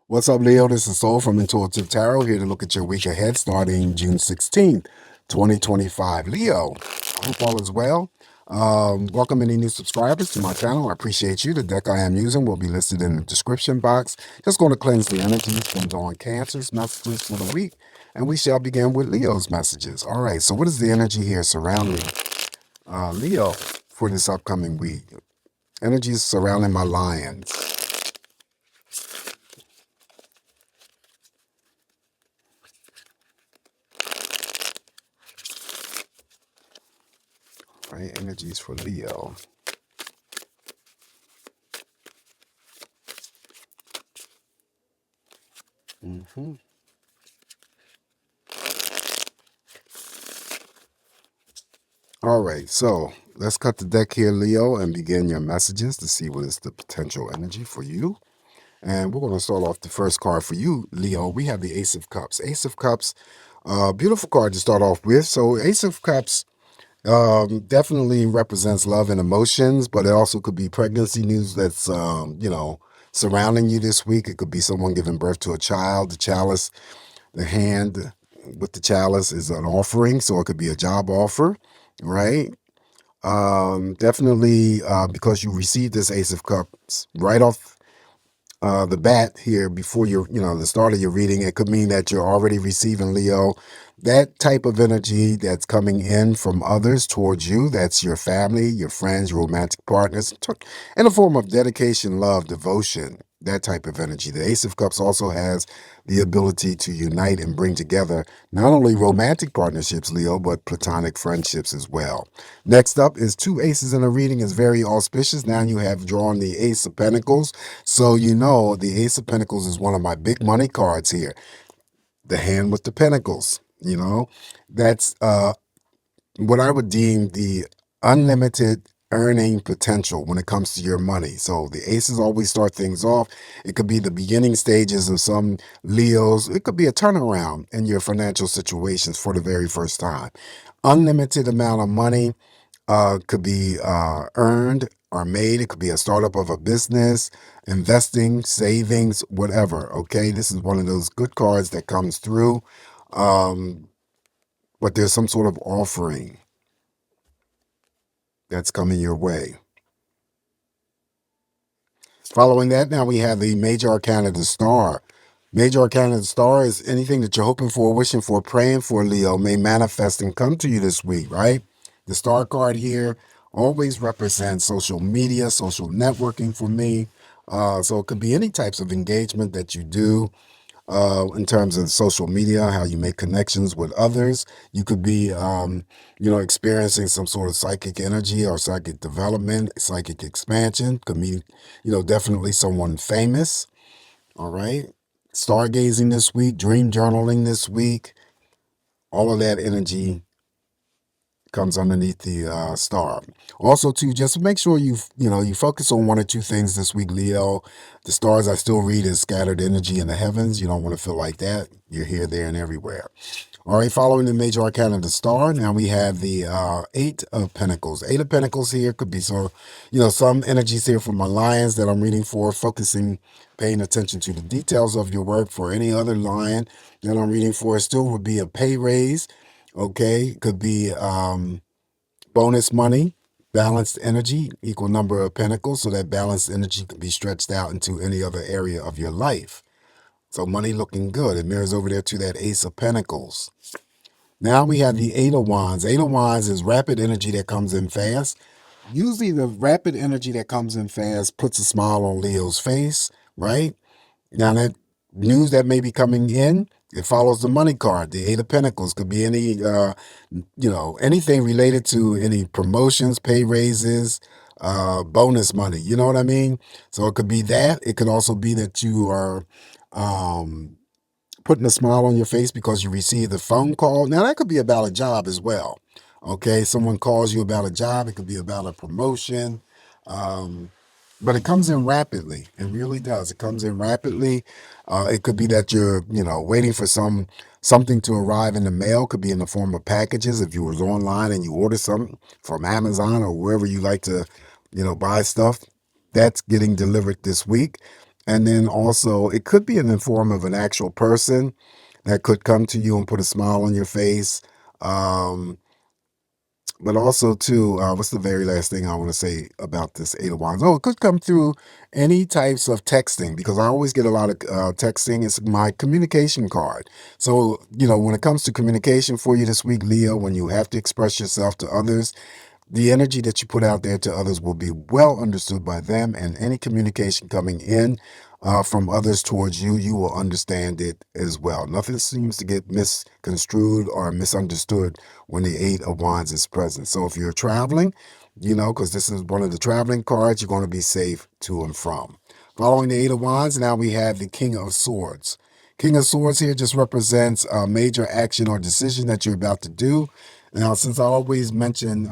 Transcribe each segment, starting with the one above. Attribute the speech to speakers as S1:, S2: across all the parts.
S1: What's up, Leo? This is Soul from Intuitive Tarot here to look at your week ahead starting June 16th, 2025. Leo, I hope all is well. Welcome any new subscribers to my channel. I appreciate you. The deck I am using will be listed in the description box. Just going to cleanse the energies from Dawn Cancer's messages for the week, and we shall begin with Leo's messages. All right, so what is the energy here surrounding Leo for this upcoming week? Energies surrounding my lions. Right, energies for Leo. Mm-hmm. All right, so let's cut the deck here, Leo, and begin your messages to see what is the potential energy for you. And we're going to start off the first card for you, Leo. We have the Ace of Cups. Ace of Cups, beautiful card to start off with. So Ace of Cups definitely represents love and emotions, but it also could be pregnancy news that's, surrounding you this week. It could be someone giving birth to a child. The chalice, the hand with the chalice is an offering, so it could be a job offer, right? Definitely, because you received this Ace of Cups right off the bat here before the start of your reading, it could mean that you're already receiving, Leo, that type of energy that's coming in from others towards you. That's your family, your friends, your romantic partners, in a form of dedication, love, devotion, that type of energy. The Ace of Cups also has the ability to unite and bring together not only romantic partnerships, Leo, but platonic friendships as well. Next up is two aces in a reading is very auspicious. Now you have drawn the Ace of Pentacles. So you know the Ace of Pentacles is one of my big money cards here. The hand with the pentacles, that's what I would deem the unlimited earning potential when it comes to your money. So the aces always start things off. It could be the beginning stages of some Leos. It could be a turnaround in your financial situations for the very first time. Unlimited amount of money could be earned or made. It could be a startup of a business, investing, savings, whatever. Okay, this is one of those good cards that comes through, but there's some sort of offering that's coming your way. Following that, now we have the Major Arcana, the Star. Major Arcana, the Star is anything that you're hoping for, wishing for, praying for, Leo, may manifest and come to you this week, right? The Star card here always represents social media, social networking for me. So it could be any types of engagement that you do in terms of social media, how you make connections with others. You could be, experiencing some sort of psychic energy or psychic development, psychic expansion. Could mean, definitely someone famous. All right. Stargazing this week, dream journaling this week. All of that energy comes underneath the star. Also, too, just make sure you focus on one or two things this week, Leo. The stars I still read is scattered energy in the heavens. You don't want to feel like that. You're here, there, and everywhere. All right, following the Major Arcana of the Star, now we have the Eight of Pentacles. Eight of Pentacles here could be some energies here from my lions that I'm reading for, focusing, paying attention to the details of your work. For any other lion that I'm reading for, still would be a pay raise. Okay, could be bonus money, balanced energy, equal number of pentacles, so that balanced energy could be stretched out into any other area of your life. So money looking good. It mirrors over there to that Ace of Pentacles. Now we have the Eight of Wands. Eight of Wands is rapid energy that comes in fast. Usually the rapid energy that comes in fast puts a smile on Leo's face, right? Now that news that may be coming in, it follows the money card. The Eight of Pentacles could be anything related to any promotions, pay raises, bonus money. You know what I mean? So it could be that. It could also be that you are putting a smile on your face because you received a phone call. Now that could be about a job as well. Okay, someone calls you about a job. It could be about a promotion. But it comes in rapidly. It really does. It comes in rapidly. It could be that you're, waiting for something to arrive in the mail. Could be in the form of packages. If you was online and you order something from Amazon or wherever you like to, buy stuff, that's getting delivered this week. And then also, it could be in the form of an actual person that could come to you and put a smile on your face. Um, but also, too, what's the very last thing I want to say about this Eight of Wands? Oh, it could come through any types of texting because I always get a lot of texting. It's my communication card. So, when it comes to communication for you this week, Leo, when you have to express yourself to others, the energy that you put out there to others will be well understood by them, and any communication coming in from others towards you, you will understand it as well. Nothing seems to get misconstrued or misunderstood when the Eight of Wands is present. So if you're traveling, because this is one of the traveling cards, you're going to be safe to and from. Following the Eight of Wands, now we have the King of Swords. King of Swords here just represents a major action or decision that you're about to do. Now, since I always mention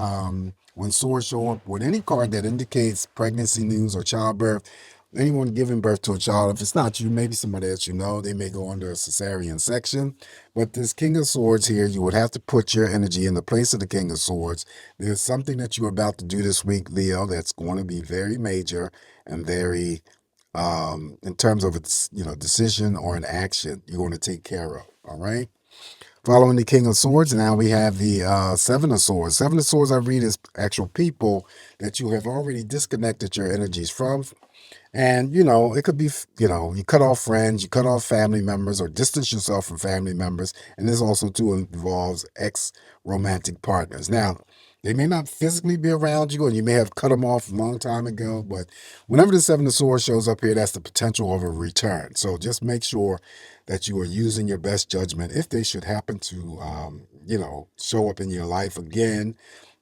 S1: when swords show up with any card that indicates pregnancy news or childbirth, anyone giving birth to a child, if it's not you, maybe somebody that you know, they may go under a cesarean section. But this King of Swords here, you would have to put your energy in the place of the King of Swords. There's something that you're about to do this week, Leo, that's going to be very major and very, in terms of its, decision or an action you're going to take care of. All right. Following the King of Swords, now we have the Seven of Swords. Seven of Swords, I read as actual people that you have already disconnected your energies from. And, it could be, you cut off friends, you cut off family members, or distance yourself from family members. And this also, too, involves ex-romantic partners. Now, they may not physically be around you, and you may have cut them off a long time ago, but whenever the Seven of Swords shows up here, that's the potential of a return. So just make sure that you are using your best judgment if they should happen to, show up in your life again.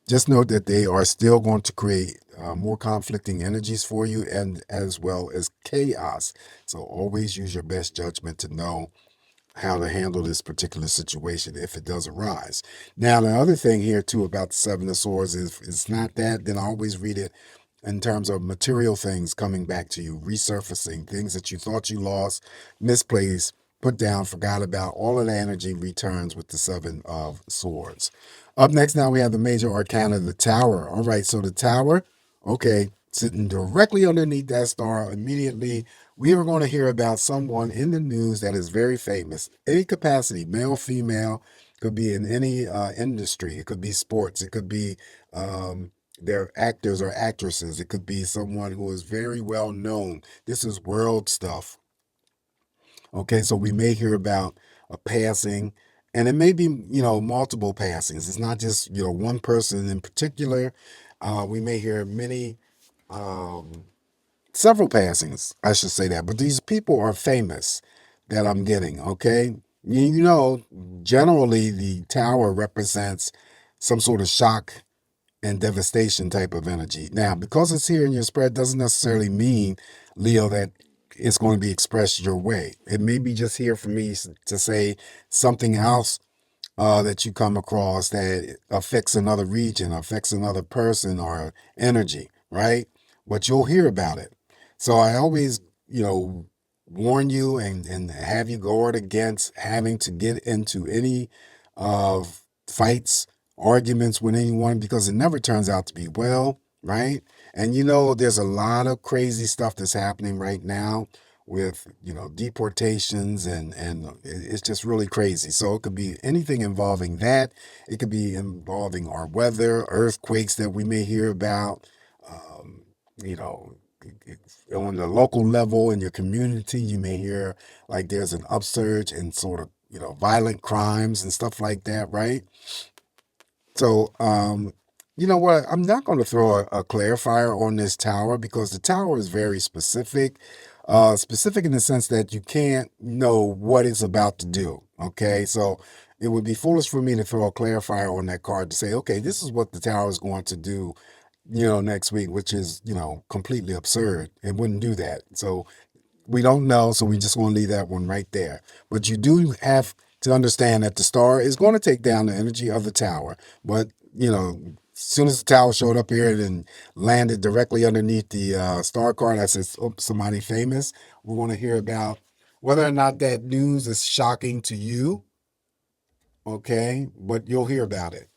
S1: Just note that they are still going to create more conflicting energies for you and as well as chaos. So always use your best judgment to know how to handle this particular situation if it does arise. Now, the other thing here too about the Seven of Swords is if it's not that, then I always read it in terms of material things coming back to you, resurfacing, things that you thought you lost, misplaced, put down, forgot about. All of the energy returns with the Seven of Swords. Up next, now we have the major arcana, the Tower. All right, so the Tower, okay, sitting directly underneath that star immediately, we are going to hear about someone in the news that is very famous, any capacity, male, female, could be in any industry. It could be sports. It could be they're actors or actresses. It could be someone who is very well known. This is world stuff. Okay, so we may hear about a passing, and it may be, multiple passings. It's not just, one person in particular. We may hear many, um, several passings, I should say that. But these people are famous that I'm getting, okay? Generally the tower represents some sort of shock and devastation type of energy. Now, because it's here in your spread doesn't necessarily mean, Leo, that it's going to be expressed your way. It may be just here for me to say something else that you come across that affects another region, affects another person or energy, right? But you'll hear about it. So I always, warn you and have you guard against having to get into any fights, arguments with anyone because it never turns out to be well, right? And there's a lot of crazy stuff that's happening right now with deportations and it's just really crazy. So it could be anything involving that. It could be involving our weather, earthquakes that we may hear about. um, you know on the local level in your community, you may hear like there's an upsurge in sort of violent crimes and stuff like that, right? So, you know what? I'm not going to throw a clarifier on this tower because the tower is very specific. Specific in the sense that you can't know what it's about to do. Okay, so it would be foolish for me to throw a clarifier on that card to say, okay, this is what the tower is going to do, next week, which is, completely absurd. It wouldn't do that. So we don't know, so we just want to leave that one right there. But you do have to understand that the star is going to take down the energy of the tower. But, as soon as the tower showed up here and landed directly underneath the star card, that says, oh, somebody famous, we want to hear about whether or not that news is shocking to you, okay? But you'll hear about it.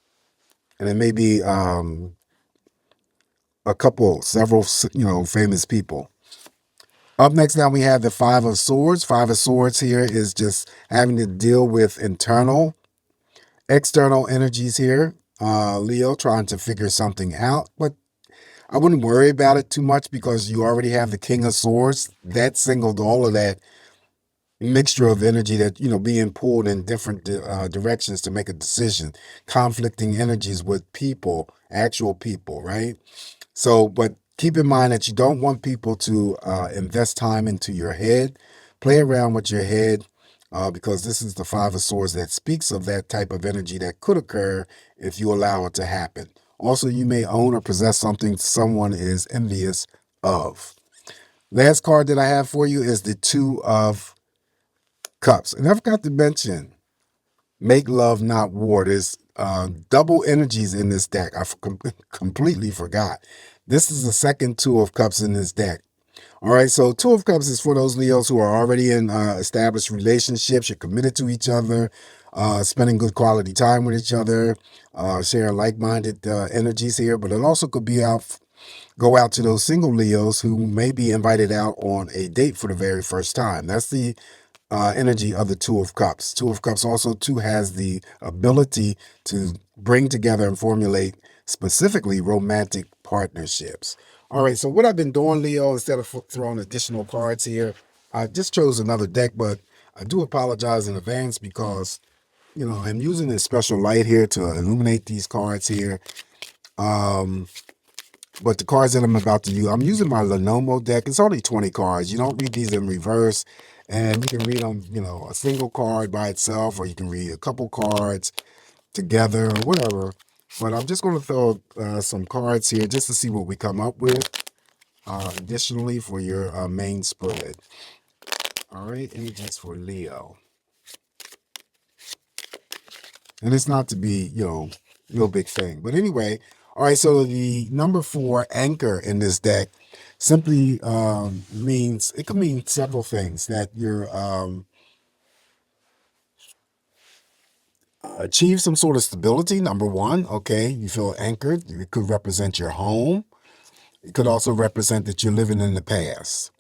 S1: And it may be several, famous people. Up next now we have the Five of Swords. Five of Swords here is just having to deal with internal, external energies here. Leo trying to figure something out, but I wouldn't worry about it too much because you already have the King of Swords. That singled all of that mixture of energy that, being pulled in different directions to make a decision, conflicting energies with people, actual people, right? So, but keep in mind that you don't want people to invest time into your head. Play around with your head because this is the Five of Swords that speaks of that type of energy that could occur if you allow it to happen. Also, you may own or possess something someone is envious of. Last card that I have for you is the Two of Cups. And I forgot to mention, make love, not war. There's double energies in this deck. Completely forgot. This is the second Two of Cups in this deck. All right, so Two of Cups is for those Leos who are already in established relationships. You're committed to each other, spending good quality time with each other, sharing like-minded energies here. But it also could be go out to those single Leos who may be invited out on a date for the very first time. That's the energy of the Two of Cups. Two of Cups also too has the ability to bring together and formulate specifically romantic partnerships. All right, so what I've been doing, Leo, instead of throwing additional cards here, I just chose another deck, but I do apologize in advance because, I'm using this special light here to illuminate these cards here. But the cards that I'm about to use, I'm using my Lenomo deck. It's only 20 cards. You don't read these in reverse. And you can read them, a single card by itself, or you can read a couple cards together, or whatever. But I'm just going to throw some cards here just to see what we come up with. Additionally, for your main spread. All right, and that's for Leo. And it's not to be, real big thing. But anyway, all right, so the number 4 anchor in this deck simply means, it could mean several things, that you're achieve some sort of stability, number 1, okay? You feel anchored. It could represent your home. It could also represent that you're living in the past.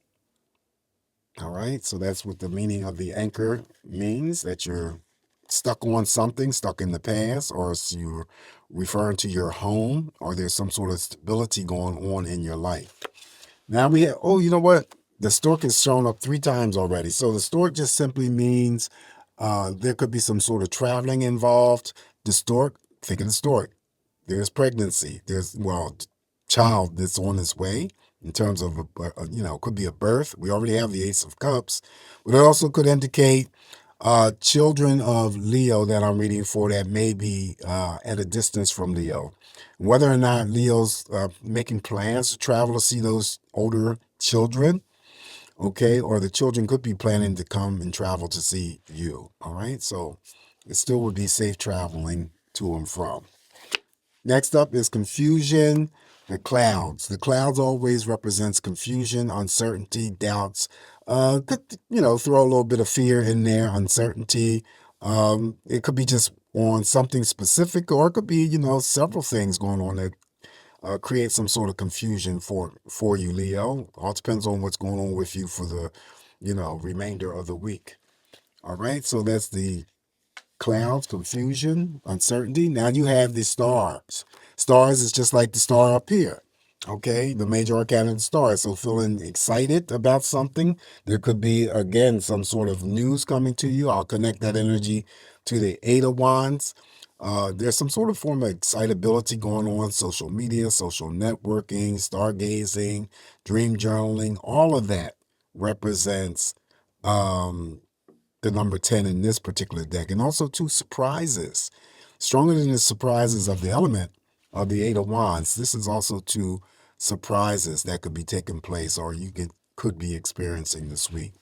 S1: All right, so that's what the meaning of the anchor means, that you're stuck on something, stuck in the past, or you're referring to your home, or there's some sort of stability going on in your life. Now we have, oh, you know what? The stork has shown up 3 times already. So the stork just simply means there could be some sort of traveling involved. The stork, think of the stork. There's pregnancy. There's, child that's on its way in terms of, could be a birth. We already have the Ace of Cups, but it also could indicate children of Leo that I'm reading for that may be at a distance from Leo. Whether or not Leo's making plans to travel to see those older children, okay, or the children could be planning to come and travel to see you. All right, so it still would be safe traveling to and from. Next up is confusion. The clouds. The clouds always represents confusion, uncertainty, doubts. Could, throw a little bit of fear in there, uncertainty. It could be just on something specific, or it could be, several things going on that create some sort of confusion for you, Leo. All depends on what's going on with you for the, remainder of the week. All right, so that's the clouds, confusion, uncertainty. Now you have the stars. Stars is just like the star up here. Okay, the major arcana of the stars. So feeling excited about something. There could be, again, some sort of news coming to you. I'll connect that energy to the 8 of Wands. There's some sort of form of excitability going on, social media, social networking, stargazing, dream journaling, all of that represents the number 10 in this particular deck. And also 2 surprises. Stronger than the surprises of the element of the 8 of Wands, this is also 2 surprises that could be taking place or you could be experiencing this week.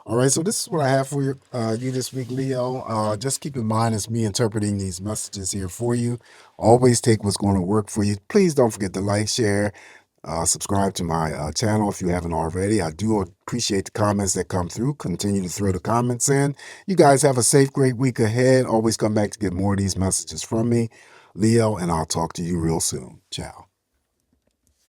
S1: All right, so this is what I have for you this week, Leo. Just keep in mind it's me interpreting these messages here for you. Always take what's going to work for you. Please don't forget to like, share, subscribe to my channel if you haven't already. I do appreciate the comments that come through. Continue to throw the comments in. You guys have a safe, great week ahead. Always come back to get more of these messages from me, Leo, and I'll talk to you real soon. Ciao.